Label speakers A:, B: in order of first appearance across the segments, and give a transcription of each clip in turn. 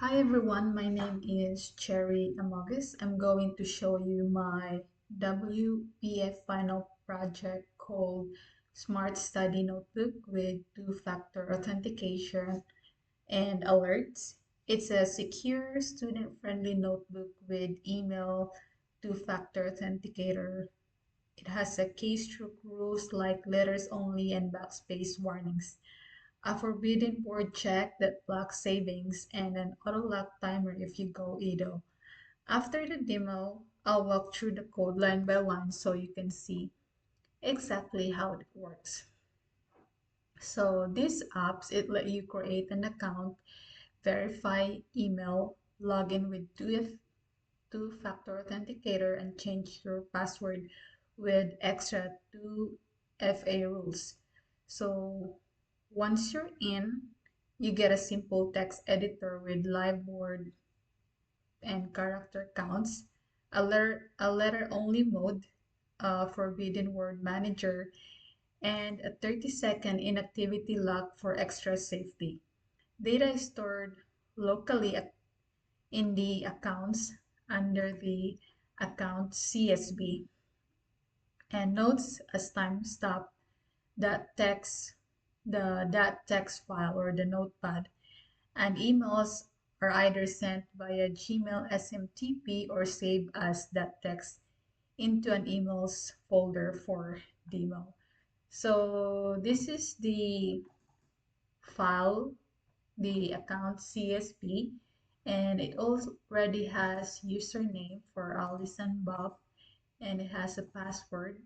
A: Hi everyone, my name is Cherry Amogus. I'm going to show you my WPF final project called Smart Study Notebook with two-factor authentication and alerts. It's a secure, student-friendly notebook with email two-factor authenticator. It has a keystroke rules like letters only and backspace warnings, a forbidden word check that blocks savings, and an auto lock timer if you go idle. After the demo, I'll walk through the code line by line so you can see exactly how it works. So these apps, it let you create an account, verify email, log in with two-factor authenticator, and change your password with extra 2FA rules. So once you're in, you get a simple text editor with live word and character counts, a letter only mode, a forbidden word manager, and a 30-second inactivity lock for extra safety. Data is stored locally in the accounts under the account CSV, and notes as timestamp that text that text file or the notepad, and emails are either sent via Gmail SMTP or saved as that text into an emails folder for demo. So this is the file, the account CSV, and it already has username for Alice and Bob, and it has a password.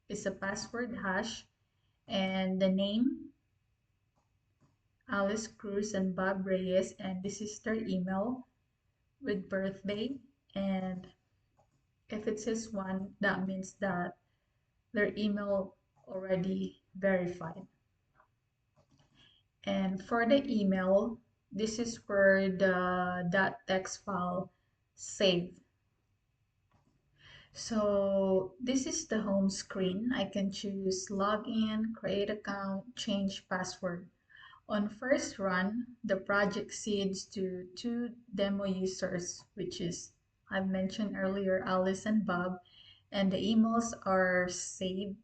A: It's a password hash, and the name Alice Cruz and Bob Reyes, and this is their email with birthday. And if it says one, that means that their email already verified. And for the email, this is where that text file saved. So this is the home screen. I can choose login, create account, change password. On first run, the project seeds to two demo users, which is I've mentioned earlier, Alice and Bob, and the emails are saved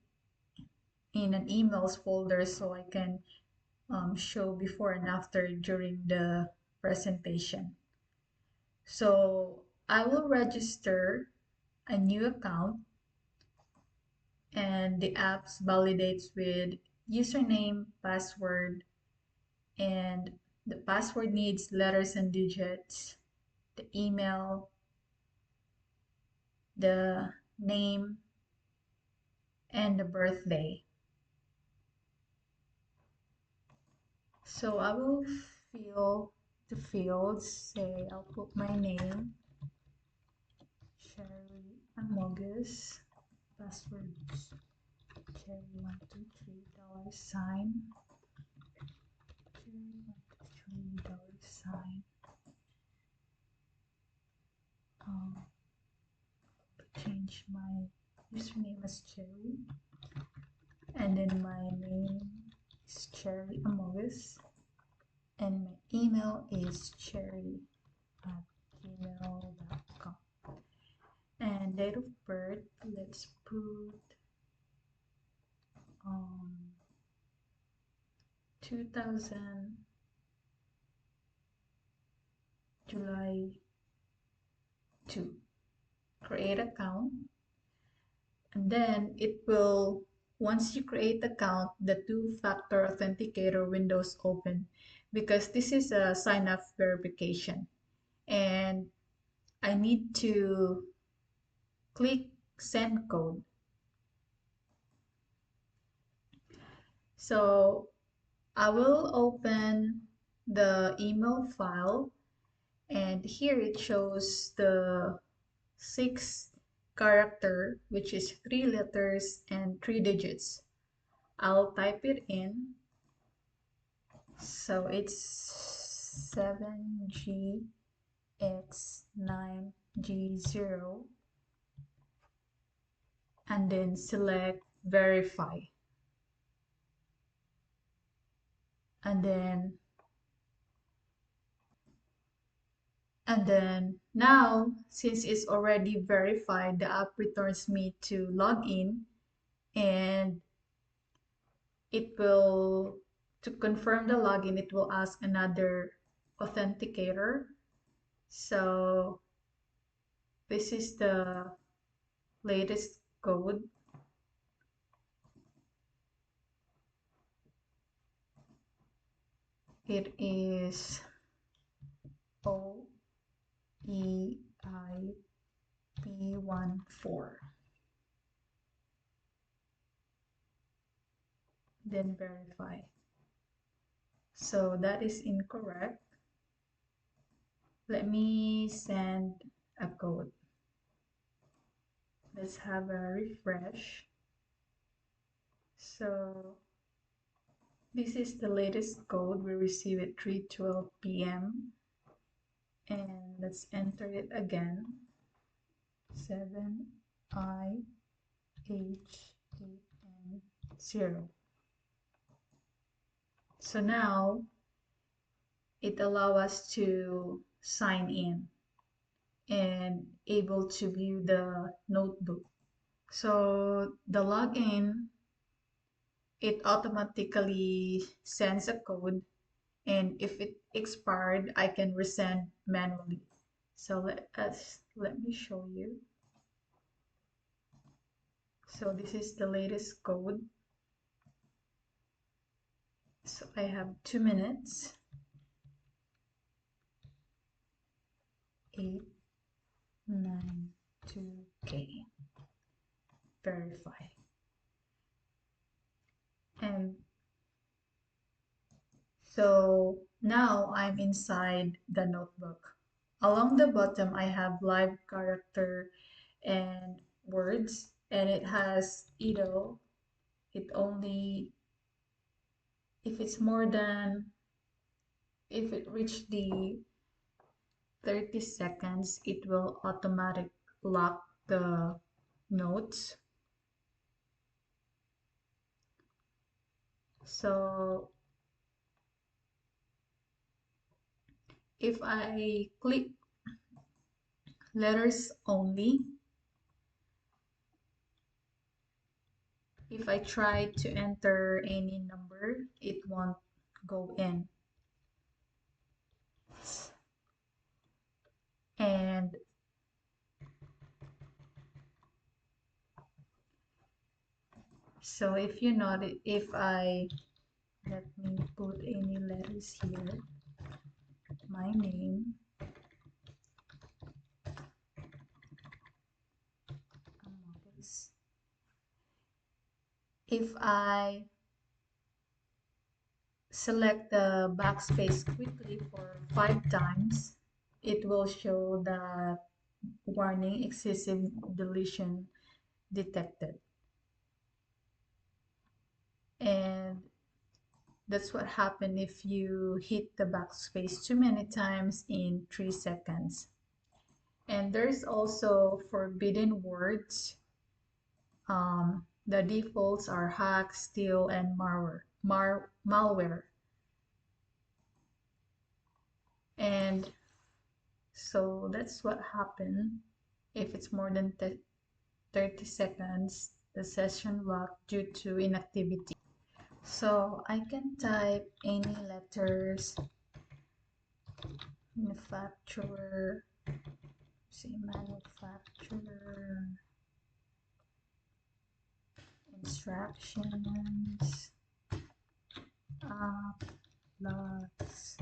A: in an emails folder so I can show before and after during the presentation. So I will register a new account, and the apps validates with username, password, and the password needs letters and digits, the email, the name, and the birthday. So I will fill the fields. Say I'll put my name, Cherry Amogus, passwords, Cherry123 $sign, Cherry123 $sign. Um, change my username as Cherry, and then my name is Cherry Amogus, and my email is cherry@gmail.com. And date of birth, let's put 2000 July 2. Create account, and then it will, once you create account, the two-factor authenticator windows open, because this is a sign-up verification, and I need to click send code. So I will open the email file, and here it shows the 6 character, which is 3 letters and 3 digits. I'll type it in. So it's 7GX9G0, and then select verify, and then And then now, since it's already verified, the app returns me to log in, and it will, to confirm the login, it will ask another authenticator. So this is the latest code. It is OEIP14. Then verify. So that is incorrect. Let me send a code. Let's have a refresh. So this is the latest code we received at 3:12 p.m. And let's enter it again. 7IH8N0. So now it allows us to sign in and able to view the notebook. So the login, it automatically sends a code, and if it expired, I can resend manually. So let me show you. So this is the latest code. So I have 2 minutes. 892K. Verify. And so now I'm inside the notebook. Along the bottom, I have live character and words, and it has idle. It only, if it's more than, if it reached the 30 seconds, it will automatic lock the notes. So if I click letters only, if I try to enter any number, it won't go in. And so if you notice, if I, let me put any letters here, my name, if I select the backspace quickly for 5 times, it will show the warning excessive deletion detected. And that's what happened if you hit the backspace too many times in 3 seconds. And there's also forbidden words. The defaults are hack, steal, and malware. And so that's what happened. If it's more than 30 seconds, the session locked due to inactivity. So I can type any letters, manufacturer, say manufacturer, instructions, lots.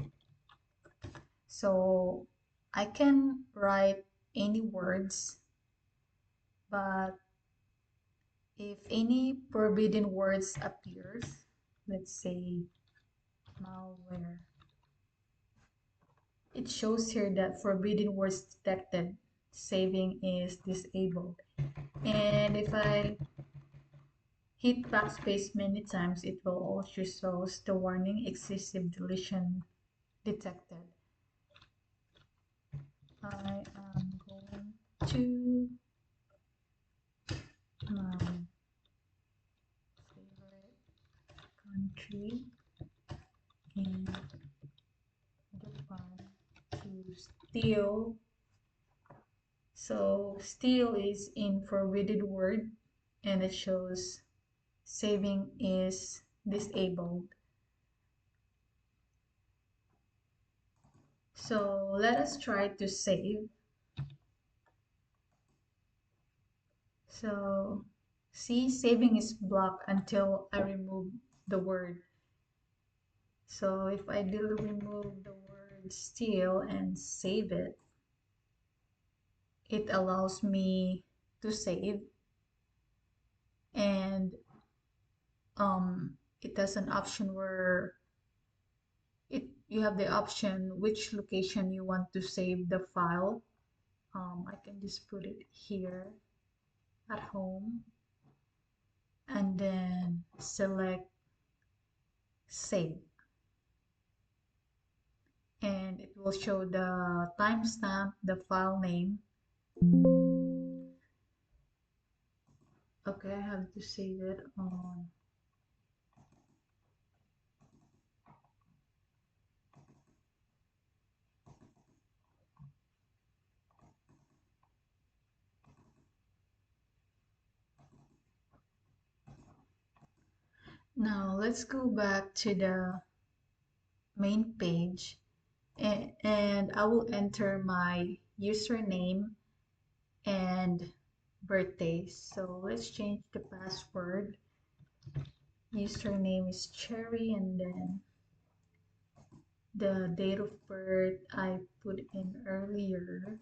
A: So I can write any words, but if any forbidden words appears, let's say malware, it shows here that forbidden words detected, saving is disabled. And if I hit backspace many times, it will also show the warning excessive deletion detected. I am going to my favorite country in Japan to still. So still is in forbidden word, and it shows saving is disabled. So let us try to save. So see, saving is blocked until I remove the word. So if I do remove the word still and save it, it allows me to save, and it has an option where you have the option which location you want to save the file. I can just put it here at home and then select save, and it will show the timestamp, the file name. Okay, I have to save it on. Now let's go back to the main page, and I will enter my username and birthday. So let's change the password. Username is Cherry, and then the date of birth I put in earlier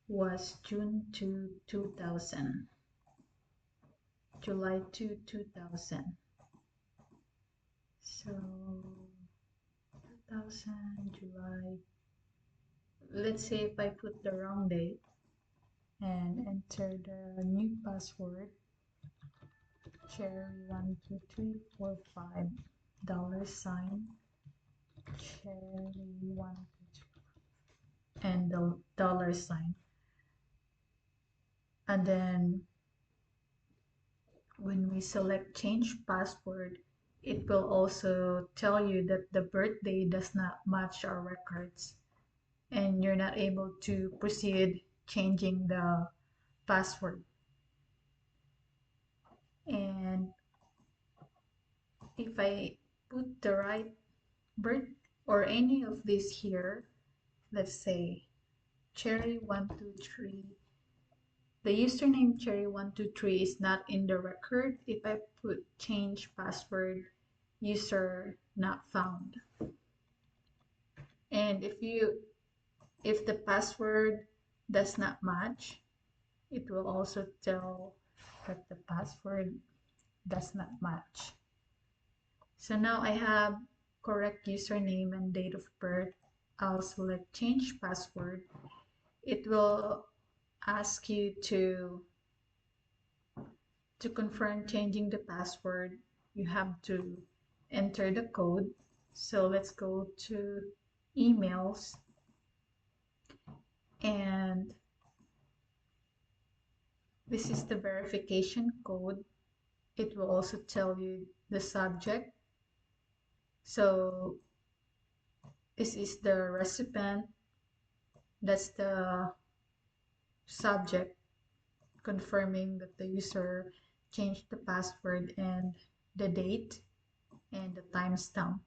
A: was June 2, 2000. July 2, 2000. So 2000 July. Let's say if I put the wrong date and enter the new password, cherry 12345 $, cherry 123 and the $. And then when we select change password, it will also tell you that the birthday does not match our records and you're not able to proceed changing the password. And if I put the right birth or any of these here, let's say Cherry123, the username Cherry123 is not in the record. If I put change password, user not found. And if the password does not match, it will also tell that the password does not match. So now I have correct username and date of birth. I'll select change password. It will ask you to confirm changing the password. You have to enter the code. So let's go to emails, and this is the verification code. It will also tell you the subject. So this is the recipient, that's the subject, confirming that the user changed the password, and the date and the timestamp.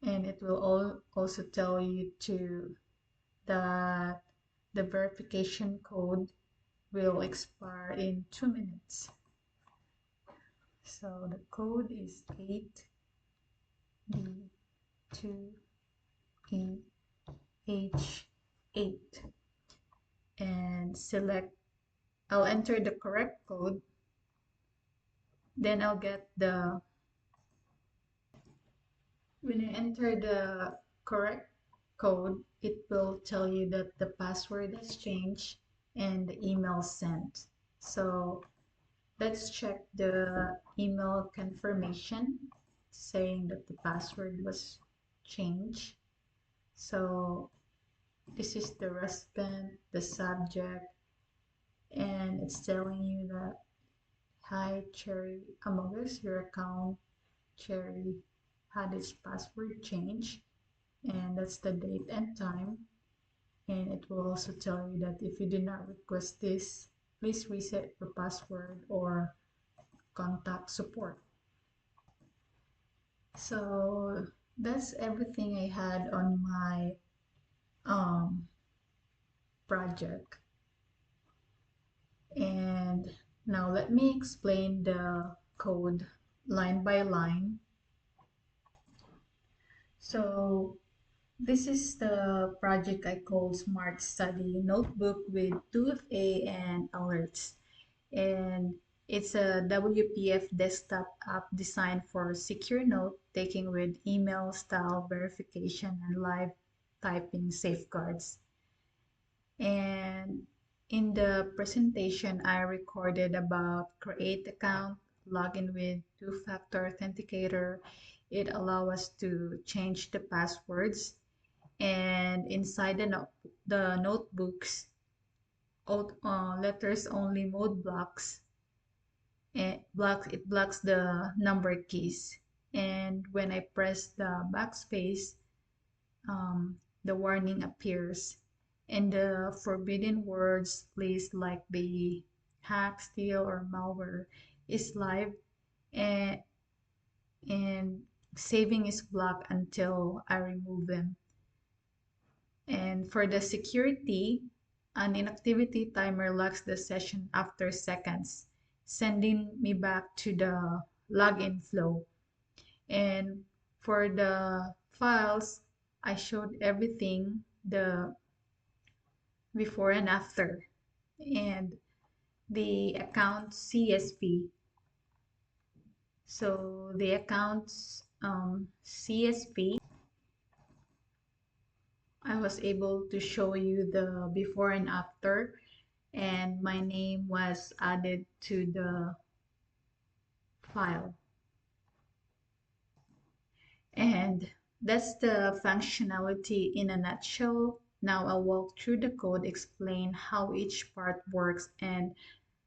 A: And it will also tell you that the verification code will expire in 2 minutes. So the code is 8B2EH8, and I'll enter the correct code, then I'll get when I enter the correct code, it will tell you that the password has changed and the email sent. So let's check the email confirmation saying that the password was changed. So this is the recipient, the subject, and it's telling you that, hi Cherry Amogus, your account Cherry had its password changed, and that's the date and time. And it will also tell you that if you did not request this, please reset your password or contact support. So that's everything I had on my um, project. And now let me explain the code line by line. So this is the project I call Smart Study Notebook with 2FA and alerts. And it's a WPF desktop app designed for secure note taking with email style verification and live typing safeguards. And in the presentation, I recorded about create account, login with two-factor authenticator. It allows us to change the passwords. And inside the notebooks, letters only mode blocks. It blocks the number keys. And when I press the backspace, the warning appears, and the forbidden words placed like the hack, steal, or malware is live, and, and saving is blocked until I remove them. And for the security, an inactivity timer locks the session after seconds, sending me back to the login flow. And for the files, I showed everything, the before and after, and the account CSV. So the accounts CSV, I was able to show you the before and after, and my name was added to the file. And that's the functionality in a nutshell. Now I'll walk through the code, explain how each part works, and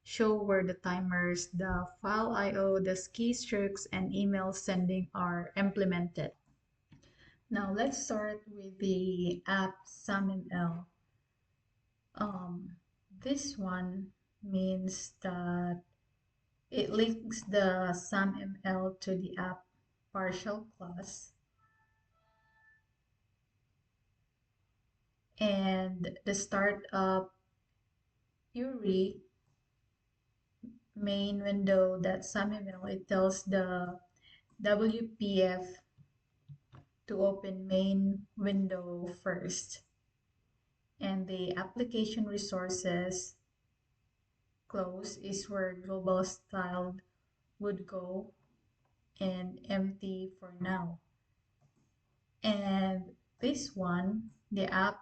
A: show where the timers, the file I/O, the keystrokes, and email sending are implemented. Now let's start with the app SAMML. Um, this one means that it links the SAMML to the app partial class, and the startup URI main window that SAMML, it tells the WPF to open main window first, and the application resources close is where global styled would go, and empty for now. And this one, the app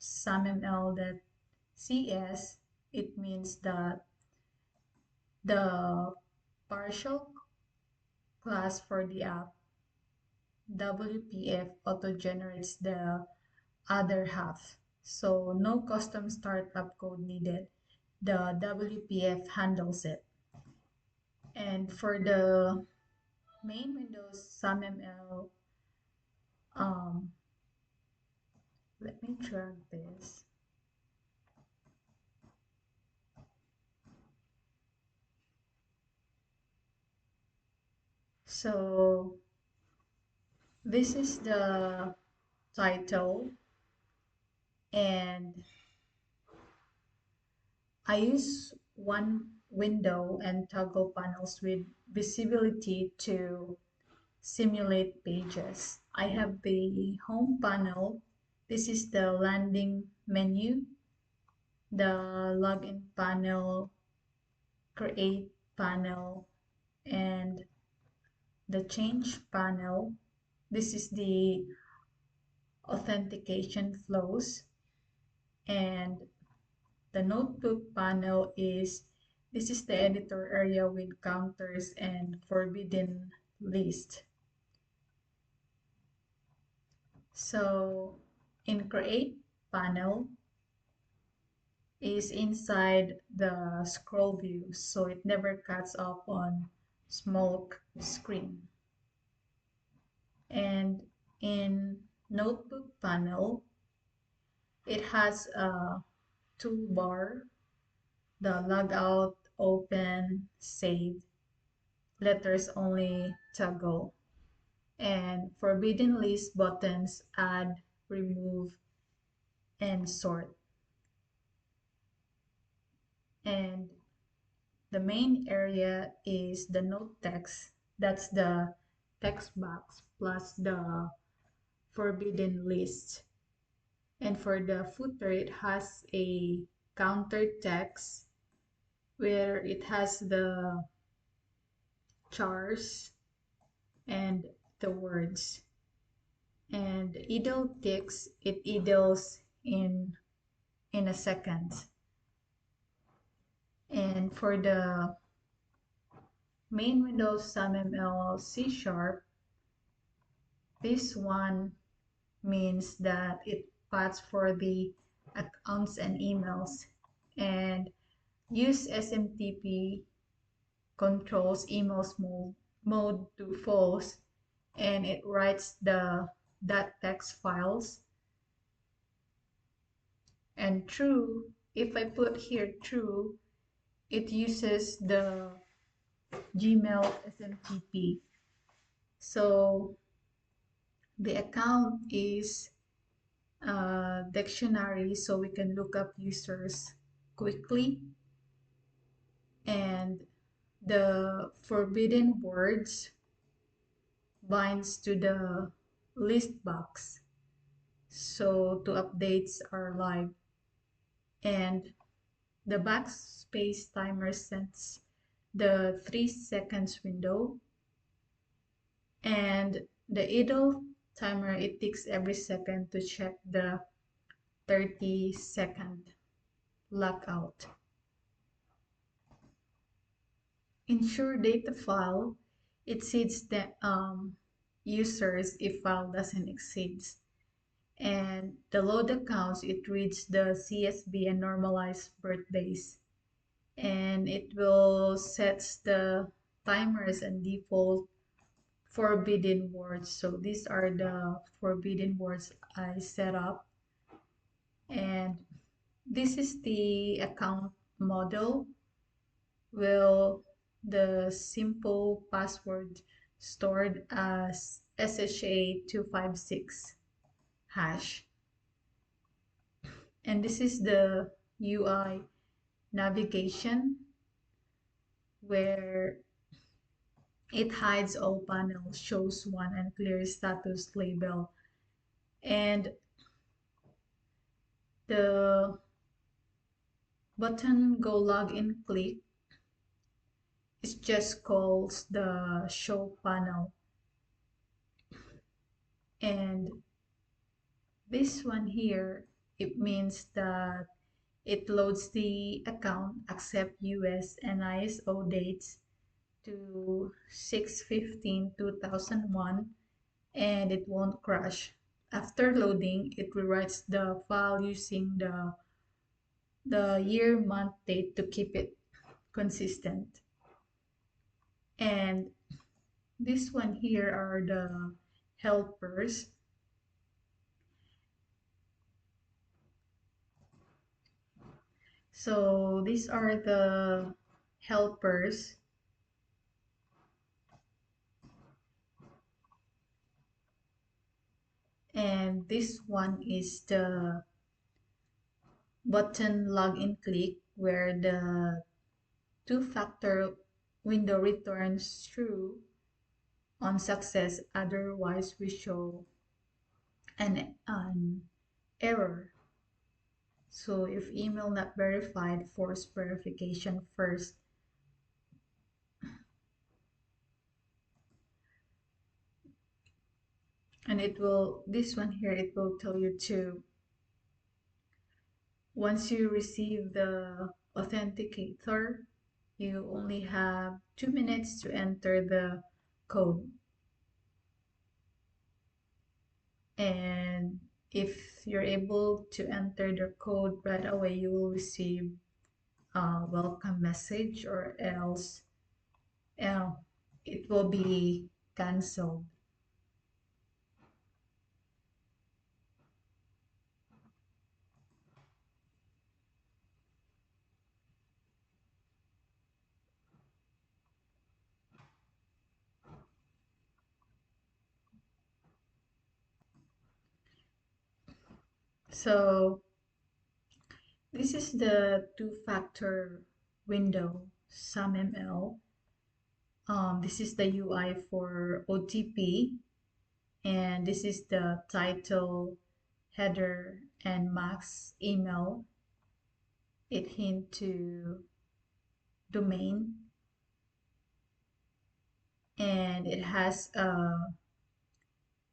A: SAMML.cs, it means that the partial class for the app WPF auto generates the other half. So no custom startup code needed. The WPF handles it. And for the main Windows SAMML, um, let me drag this. So this is the title, and I use one window and toggle panels with visibility to simulate pages. I have the home panel. This is the landing menu, the login panel, create panel, and the change panel. This is the authentication flows, and the notebook panel is this is the editor area with counters and forbidden list. So in create panel is inside the scroll view, so it never cuts off on small screen. And in notebook panel, it has a toolbar, the logout, open, save, letters only toggle, and forbidden list buttons add, remove, and sort. And the main area is the note text. That's the text box plus the forbidden list. And for the footer, it has a counter text where it has the chars and the words. And idle ticks, it idles in a second. And for the main Windows SAML C Sharp, this one means that it paths for the accounts and emails, and use SMTP controls emails mode to false, and it writes the .text files. And true, if I put here true, it uses the Gmail SMTP. So the account is a dictionary, so we can look up users quickly. And the forbidden words binds to the list box, so to updates are live. And the backspace timer sets the 3 seconds window, and the idle timer, it ticks every second to check the 30-second lockout. Ensure data file, it seeds the users if file doesn't exceed. And the load accounts, it reads the CSV and normalize birthdays. And it will set the timers and default forbidden words. So these are the forbidden words I set up. And this is the account model. Will the simple password stored as SHA-256 hash. And this is the UI navigation where it hides all panels, shows one, and clears status label. And the button go login click, it just calls the show panel. And this one here, it means that it loads the account, accept US and ISO dates to 6/15/2001, and it won't crash. After loading, it rewrites the file using the year, month, date to keep it consistent. And this one here are the helpers. So these are the helpers. And this one is the button login click where the two-factor window returns true on success, otherwise we show an error. So if email not verified, force verification first. And it will, this one here, it will tell you to, once you receive the authenticator, you only have 2 minutes to enter the code. And if you're able to enter the code right away, you will receive a welcome message, or else it will be cancelled. So this is the two-factor window, SAMML. This is the UI for OTP, and this is the title, header, and max email. It hint to domain, and it has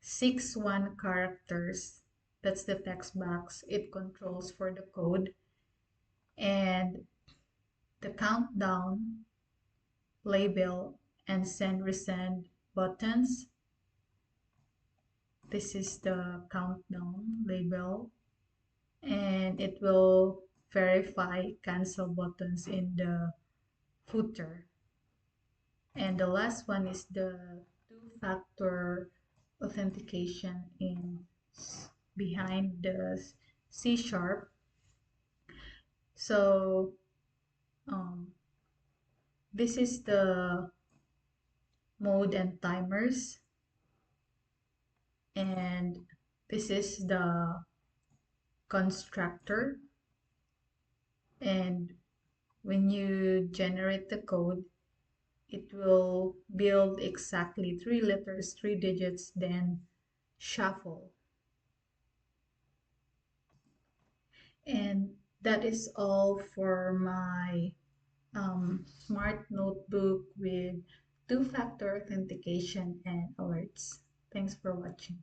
A: 61 characters. That's the text box it controls for the code, and the countdown, label, and send resend buttons. This is the countdown label, and it will verify cancel buttons in the footer. And the last one is the two-factor authentication in behind the C sharp. So um, this is the mode and timers, and this is the constructor. And when you generate the code, it will build exactly 3 letters, 3 digits, then shuffle. And that is all for my smart notebook with two-factor authentication and alerts. Thanks for watching.